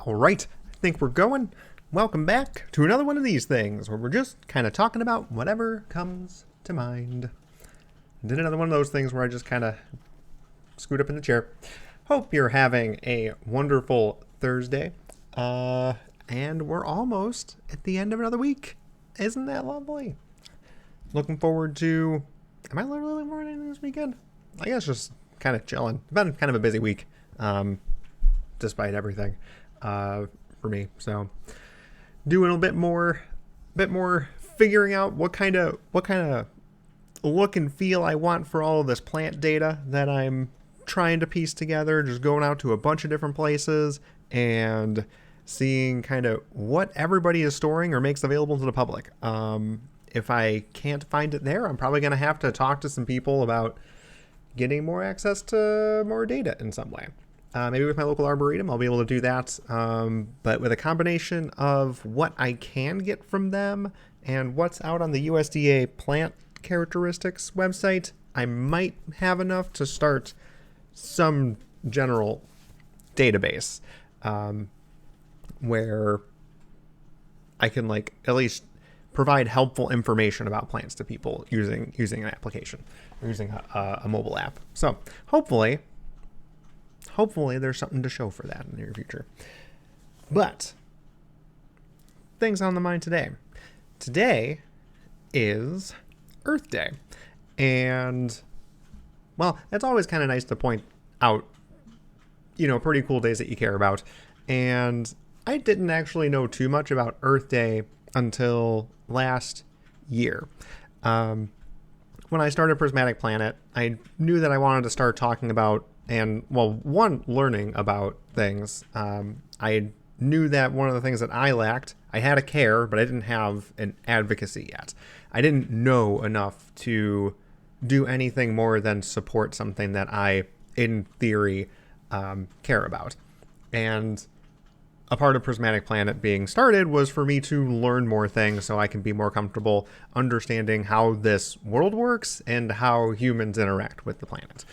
All right, I think we're going. Welcome back to another one of these things where we're just kind of talking about whatever comes to mind. Did another one of those things where I just kind of scoot up in the chair. Hope you're having a wonderful Thursday. And we're almost at the end of another week. Isn't that lovely? Looking forward to. Am I literally looking forward to anything this weekend? I guess just kind of chilling. It's been kind of a busy week, despite everything, for me. So doing a bit more figuring out what kind of look and feel I want for all of this plant data that I'm trying to piece together. Just going out to a bunch of different places and seeing kind of what everybody is storing or makes available to the public. If I can't find it there, I'm probably going to have to talk to some people about getting more access to more data in some way. Maybe with my local arboretum, I'll be able to do that. But with a combination of what I can get from them and what's out on the USDA plant characteristics website, I might have enough to start some general database where I can at least provide helpful information about plants to people using an application or using a mobile app. So hopefully there's something to show for that in the near future. But things on the mind today. Today is Earth Day. And, well, it's always kind of nice to point out, pretty cool days that you care about. And I didn't actually know too much about Earth Day until last year. When I started Prismatic Planet, I knew that I wanted to start talking about learning about things. I knew that one of the things that I lacked, I had a care, but I didn't have an advocacy yet. I didn't know enough to do anything more than support something that I, in theory, care about. And a part of Prismatic Planet being started was for me to learn more things so I can be more comfortable understanding how this world works and how humans interact with the planet.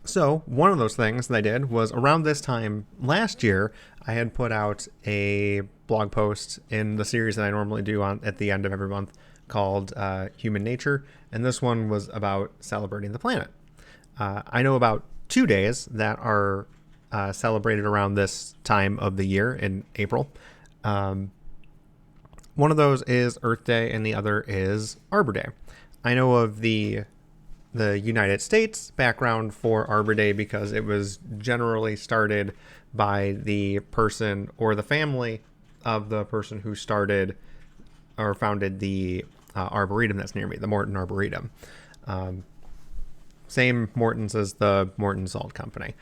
So one of those things that I did was around this time last year, I had put out a blog post in the series that I normally do at the end of every month called Human Nature. And this one was about celebrating the planet. I know about 2 days that are celebrated around this time of the year in April. One of those is Earth Day and the other is Arbor Day. I know of the United States background for Arbor Day because it was generally started by the person or the family of the person who started or founded the arboretum that's near me, the Morton Arboretum. Same Mortons as the Morton Salt Company.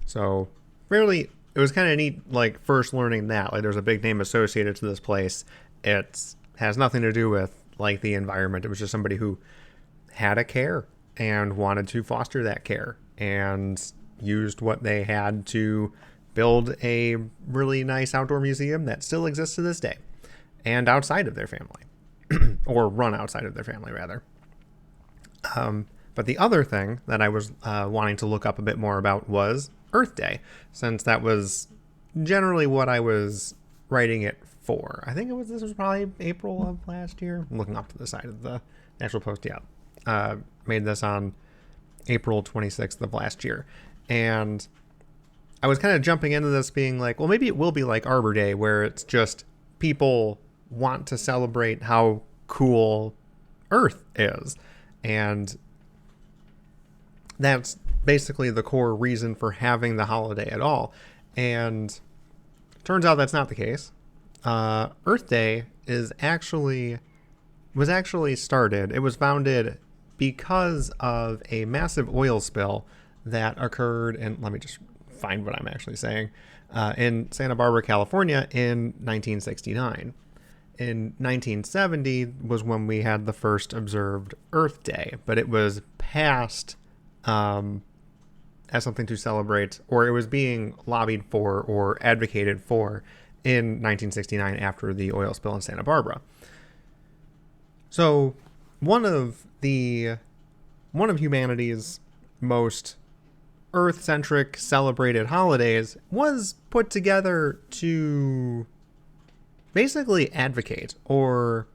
So really, it was kind of neat, first learning that. There's a big name associated to this place. It has nothing to do with, the environment. It was just somebody who had a care and wanted to foster that care and used what they had to build a really nice outdoor museum that still exists to this day and outside of their family or run outside of their family rather. But the other thing that I was wanting to look up a bit more about was Earth Day, since that was generally what I was writing it for. I think this was probably April of last year. I'm looking off to the side of the actual post. Yeah. Made this on April 26th of last year. And I was kind of jumping into this being well, maybe it will be like Arbor Day, where it's just people want to celebrate how cool Earth is. And that's basically the core reason for having the holiday at all. And turns out that's not the case. Earth Day was actually started. It was founded because of a massive oil spill that occurred, and let me just find what I'm actually saying, in Santa Barbara, California in 1969. In 1970 was when we had the first observed Earth Day, but it was passed as something to celebrate, or it was being lobbied for or advocated for in 1969 after the oil spill in Santa Barbara. So one of humanity's most Earth-centric celebrated holidays was put together to basically advocate or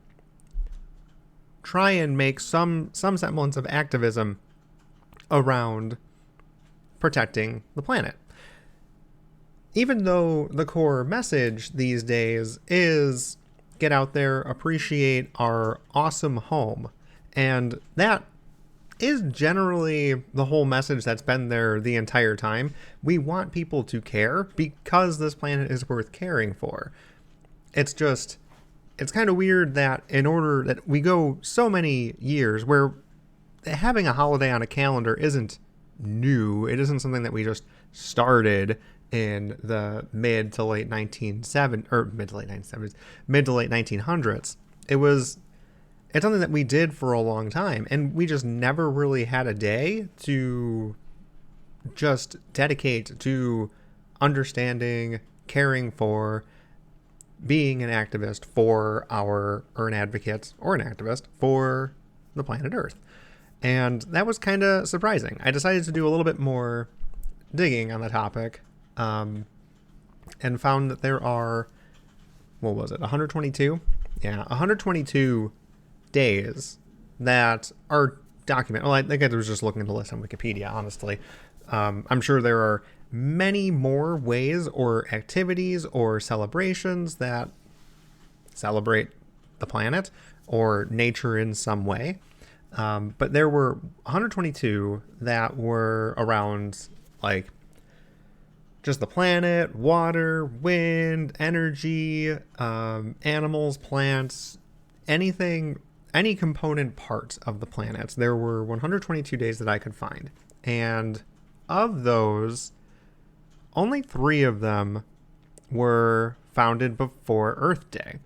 try and make some semblance of activism around protecting the planet. Even though the core message these days is get out there, appreciate our awesome home. And that is generally the whole message that's been there the entire time. We want people to care because this planet is worth caring for. It's kind of weird that in order that we go so many years where having a holiday on a calendar isn't new. It isn't something that we just started in the mid to late 1900s. It's something that we did for a long time, and we just never really had a day to just dedicate to understanding, caring for, being an activist for or an advocate or an activist for the planet Earth. And that was kind of surprising. I decided to do a little bit more digging on the topic, and found that there are, 122? Yeah, 122 days that are documented. Well, I think I was just looking at the list on Wikipedia, honestly. I'm sure there are many more ways or activities or celebrations that celebrate the planet or nature in some way. But there were 122 that were around, like, just the planet, water, wind, energy, animals, plants, anything, any component part of the planet. There were 122 days that I could find. And of those, only 3 of them were founded before Earth Day.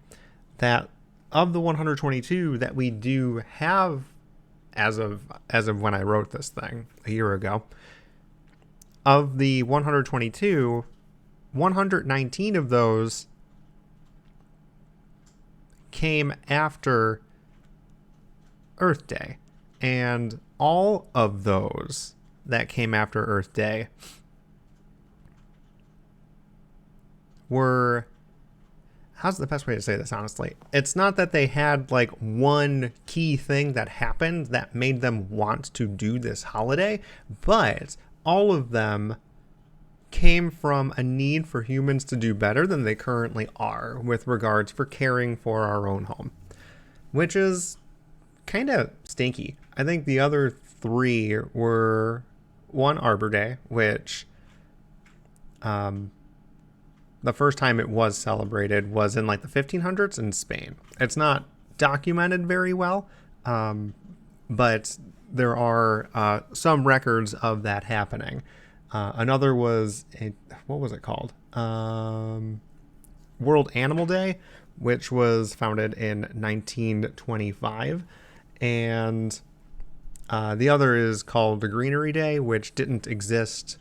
That of the 122 that we do have as of when I wrote this thing a year ago, of the 122, 119 of those came after Earth Day. And all of those that came after Earth Day were, how's the best way to say this, honestly? It's not that they had like one key thing that happened that made them want to do this holiday, but all of them came from a need for humans to do better than they currently are with regards for caring for our own home, which is kind of stinky. I think the other 3 were, one, Arbor Day, which the first time it was celebrated was in like the 1500s in Spain. It's not documented very well, but there are some records of that happening. Another was, what was it called? World Animal Day, which was founded in 1925. And the other is called the Greenery Day, which didn't exist.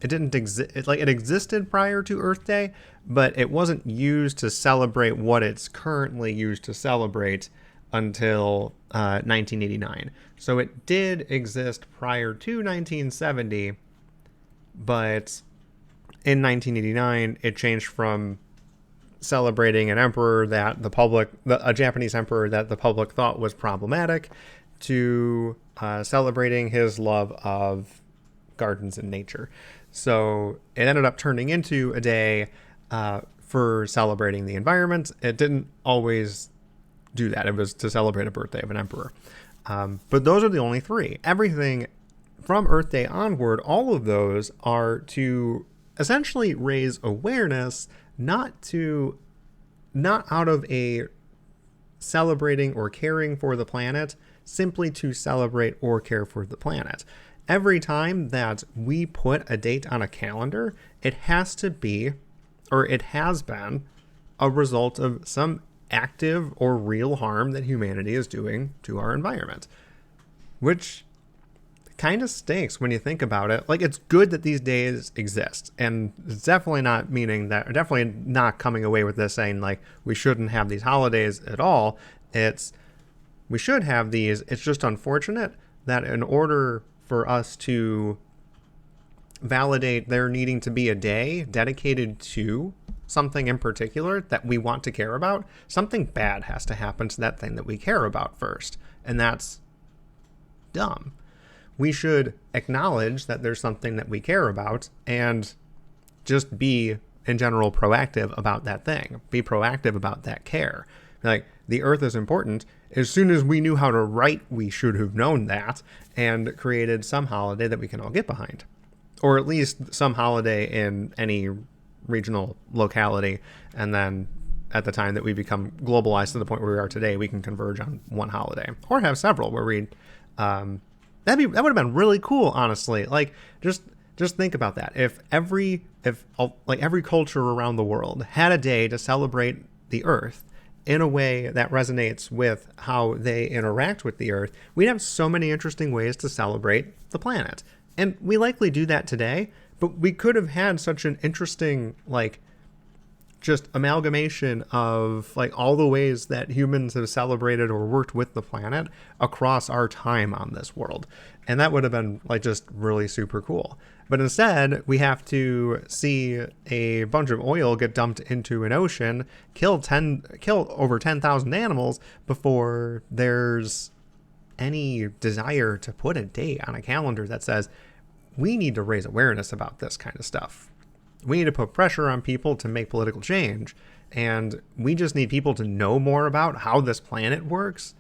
It existed prior to Earth Day, but it wasn't used to celebrate what it's currently used to celebrate until 1989. So it did exist prior to 1970, but in 1989 it changed from celebrating an emperor that a Japanese emperor that the public thought was problematic, to celebrating his love of gardens and nature. So it ended up turning into a day for celebrating the environment. It didn't always do that. It was to celebrate a birthday of an emperor. But those are the only 3. Everything from Earth Day onward, all of those are to essentially raise awareness, not out of a celebrating or caring for the planet, simply to celebrate or care for the planet. Every time that we put a date on a calendar, it has to be, or it has been, a result of some active or real harm that humanity is doing to our environment, which kind of stinks when you think about it. Like, it's good that these days exist, and it's definitely not coming away with this saying like we shouldn't have these holidays at all. We should have these. It's just unfortunate that in order for us to validate there needing to be a day dedicated to something in particular that we want to care about, something bad has to happen to that thing that we care about first. And that's dumb. We should acknowledge that there's something that we care about and just be, in general, proactive about that thing. Be proactive about that care. Like, the earth is important. As soon as we knew how to write, we should have known that and created some holiday that we can all get behind. Or at least some holiday in any regional locality. And then at the time that we become globalized to the point where we are today, we can converge on one holiday. Or have several where we... that would have been really cool, honestly. Like, just think about that. If every culture around the world had a day to celebrate the earth in a way that resonates with how they interact with the earth, we'd have so many interesting ways to celebrate the planet. And we likely do that today, but we could have had such an interesting, just amalgamation of all the ways that humans have celebrated or worked with the planet across our time on this world. And that would have been just really super cool. But instead, we have to see a bunch of oil get dumped into an ocean, kill over 10,000 animals before there's any desire to put a date on a calendar that says we need to raise awareness about this kind of stuff. We need to put pressure on people to make political change, and we just need people to know more about how this planet works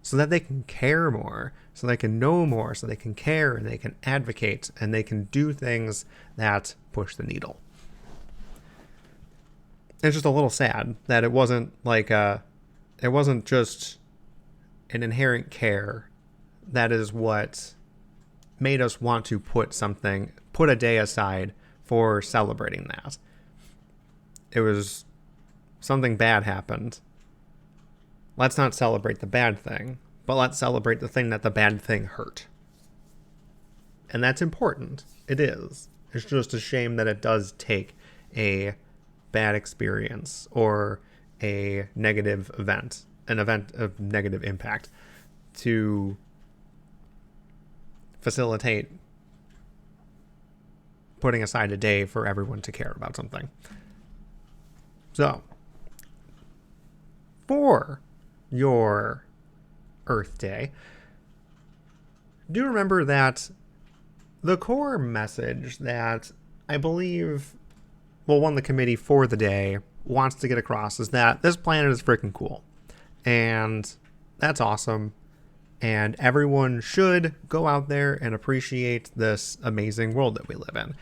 so that they can care more, so they can know more, so they can care and they can advocate and they can do things that push the needle. It's just a little sad that it wasn't it wasn't just an inherent care that is what made us want to put a day aside for celebrating that. It was something bad happened. Let's not celebrate the bad thing, but let's celebrate the thing that the bad thing hurt. And that's important. It is. It's just a shame that it does take a bad experience or a negative event, an event of negative impact, to facilitate putting aside a day for everyone to care about something. So, for your Earth Day, do remember that the core message that I believe, the committee for the day wants to get across is that this planet is freaking cool. And that's awesome. And everyone should go out there and appreciate this amazing world that we live in.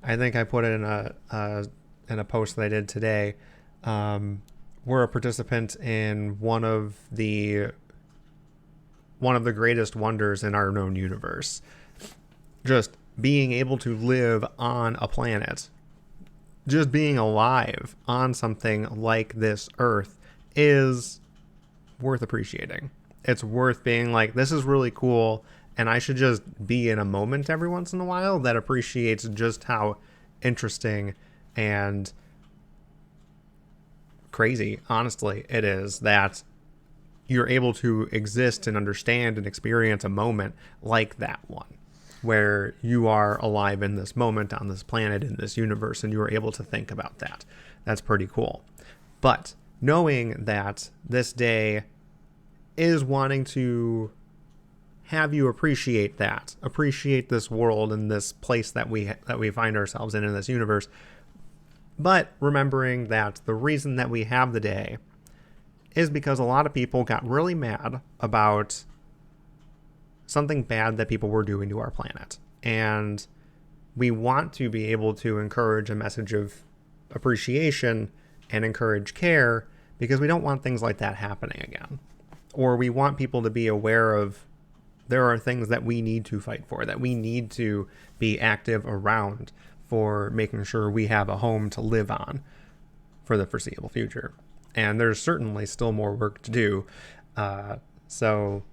I think I put it in a post that I did today. We're a participant in one of the greatest wonders in our known universe. Just being able to live on a planet, just being alive on something like this Earth is worth appreciating. It's worth being this is really cool, and I should just be in a moment every once in a while that appreciates just how interesting and crazy, honestly, it is that you're able to exist and understand and experience a moment like that one, where you are alive in this moment on this planet, in this universe, and you are able to think about that. That's pretty cool. But knowing that this day is wanting to have you appreciate this world and this place that we find ourselves in this universe, but remembering that the reason that we have the day is because a lot of people got really mad about something bad that people were doing to our planet. And we want to be able to encourage a message of appreciation and encourage care because we don't want things like that happening again. Or we want people to be aware of there are things that we need to fight for, that we need to be active around for making sure we have a home to live on for the foreseeable future. And there's certainly still more work to do. So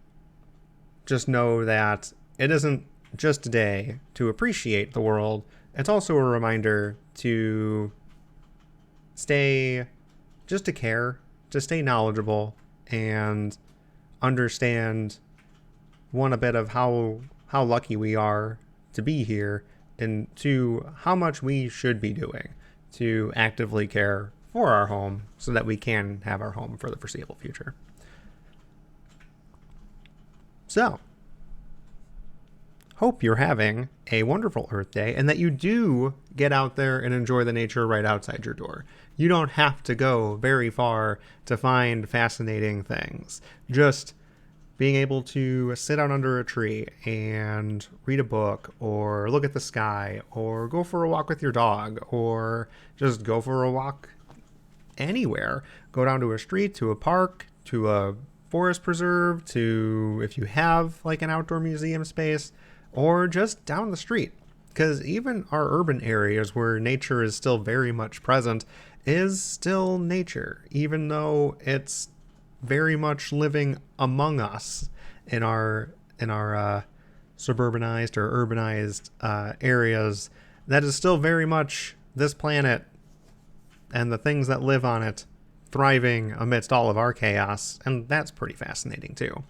just know that it isn't just a day to appreciate the world. It's also a reminder to to care, to stay knowledgeable and understand one, a bit of how lucky we are to be here, and two, how much we should be doing to actively care for our home so that we can have our home for the foreseeable future. So, hope you're having a wonderful Earth Day and that you do get out there and enjoy the nature right outside your door. You don't have to go very far to find fascinating things. Just being able to sit out under a tree and read a book or look at the sky or go for a walk with your dog or just go for a walk anywhere. Go down to a street, to a park, to a forest preserve, to, if you have like an outdoor museum space, or just down the street. Because even our urban areas where nature is still very much present is still nature, even though it's very much living among us in our suburbanized or urbanized areas. That is still very much this planet and the things that live on it thriving amidst all of our chaos, and that's pretty fascinating too.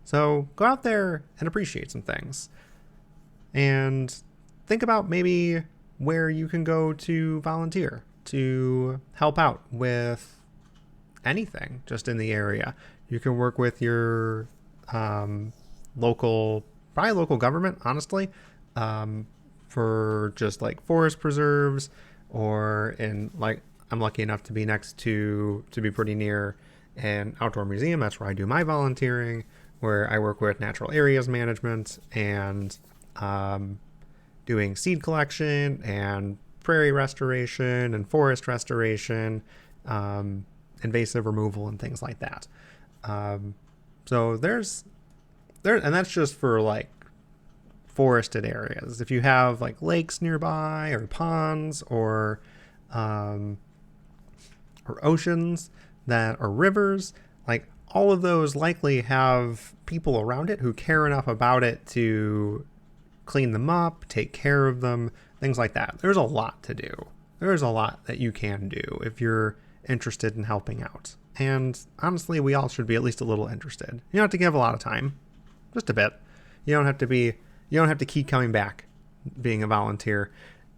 So go out there and appreciate some things. And think about maybe where you can go to volunteer, to help out with anything just in the area. You can work with your local government, honestly, for just like forest preserves, or in like, I'm lucky enough to be be pretty near an outdoor museum. That's where I do my volunteering, where I work with natural areas management and doing seed collection and prairie restoration and forest restoration, invasive removal and things like that. So there's and that's just for like forested areas. If you have like lakes nearby or ponds or oceans that are rivers, like all of those likely have people around it who care enough about it to clean them up, take care of them, things like that. There's a lot to do. There's a lot that you can do if you're interested in helping out. And honestly, we all should be at least a little interested. You don't have to give a lot of time, just a bit. You don't have to keep coming back being a volunteer.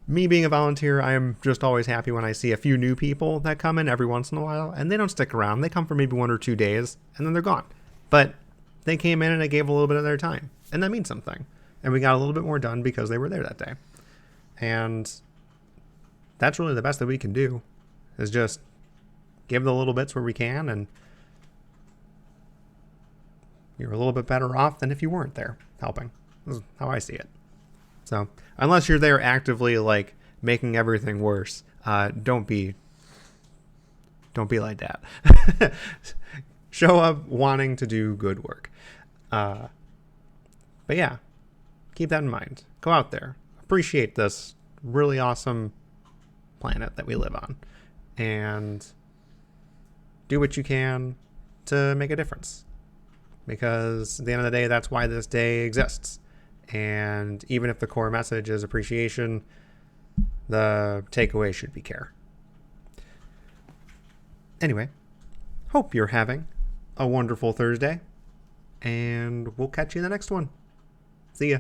Me being a volunteer, I am just always happy when I see a few new people that come in every once in a while, and they don't stick around. They come for maybe 1 or 2 days, and then they're gone. But they came in and they gave a little bit of their time, and that means something. And we got a little bit more done because they were there that day. And that's really the best that we can do, is just give the little bits where we can, and you're a little bit better off than if you weren't there helping. This is how I see it. So unless you're there actively like making everything worse, don't be like that. Show up wanting to do good work. But yeah, keep that in mind. Go out there, appreciate this really awesome planet that we live on, and do what you can to make a difference. Because at the end of the day, that's why this day exists. And even if the core message is appreciation, the takeaway should be care. Anyway, hope you're having a wonderful Thursday, and we'll catch you in the next one. See ya.